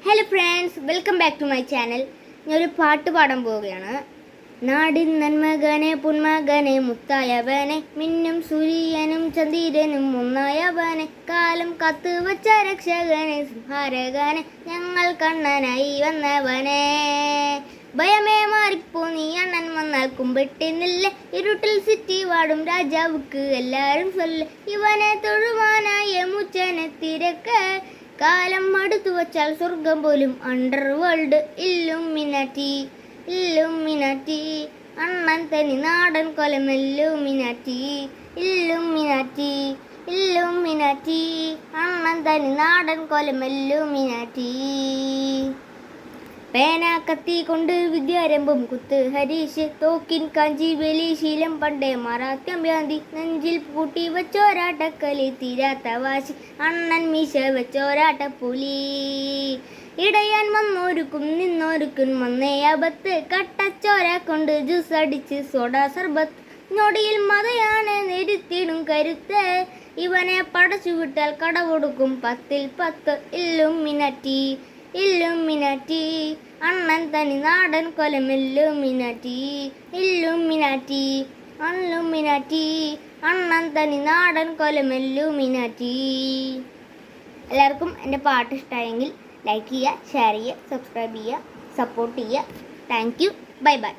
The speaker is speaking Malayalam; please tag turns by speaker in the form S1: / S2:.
S1: Hello friends, welcome back to my channel. ഞാനൊരു പാട്ട് പാടാൻ പോവുകയാണ്. നാടിൻ നന്മകനെ പുന്മകനെ മുത്തായവനെ മിന്നും സൂര്യനും ചന്ദ്രനും ഒന്നായവനെ കാലം കത്ത് വച്ച രക്ഷകനെ സംഹാരകനെ ഞങ്ങൾ കണ്ണനായി വന്നവനെ ഭയമേ മാറിപ്പോ നീ അണ്ണൻ വന്നാൽ കുമ്പിട്ടിന്നില്ല ഇരുട്ടിൽ സിറ്റി വാടും രാജാവുക്ക് എല്ലാരും ചൊല്ല ഇവനെ തൊഴുവാനായ മുച്ചനെ തിരക്ക് കാലം അടുത്തു വച്ചാൽ സ്വർഗം പോലും അണ്ടർ വേൾഡ് ഇല്ലുമിനാറ്റി ഇല്ലുമിനാറ്റി അണ്ണൻ തനി നാടൻ കൊലം ഇല്ലുമിനാറ്റി ഇല്ലുമിനാറ്റി ഇല്ലുമിനാറ്റി അണ്ണൻ തനി നാടൻ കൊലം ഇല്ലുമിനാറ്റി പേന കത്തി കൊണ്ട് വിദ്യാരംഭം കുത്ത് ഹരീഷ് തോക്കിൻ കാഞ്ചി വേലി ശീലം പണ്ടേ മറാത്യം ഭ്യാന്തി നെഞ്ചിൽ പൂട്ടി വെച്ചോരാട്ടക്കലി തീരാത്ത വാശി അണ്ണൻ മീശ വെച്ചോരാട്ടപ്പുലി ഇടയാൻ വന്നോരുക്കും നിന്നോരുക്കും വന്നേ അബത്ത് കട്ടച്ചോര കൊണ്ട് ജ്യൂസ് അടിച്ച് സോഡ സർബത്ത് ഞൊടിയിൽ മതയാണ് നെരുത്തിടും കരുത്ത് ഇവനെ പടച്ചു വിട്ടാൽ കട കൊടുക്കും 10ൽ 10 ഇല്ലുമിനാറ്റി ഇല്ലുമിനാറ്റി അണ്ണൻ തനി നാടൻ കൊലം ഇല്ലുമിനാറ്റി ഇല്ലുമിനാറ്റി ഇല്ലുമിനാറ്റി അണ്ണൻ തനി നാടൻ കൊലം ഇല്ലുമിനാറ്റി. എല്ലാവർക്കും എൻ്റെ പാട്ട് ഇഷ്ടമായെങ്കിൽ ലൈക്ക് ചെയ്യുക, ഷെയർ ചെയ്യുക, സബ്സ്ക്രൈബ് ചെയ്യുക, സപ്പോർട്ട് ചെയ്യുക. Thank you. Bye bye.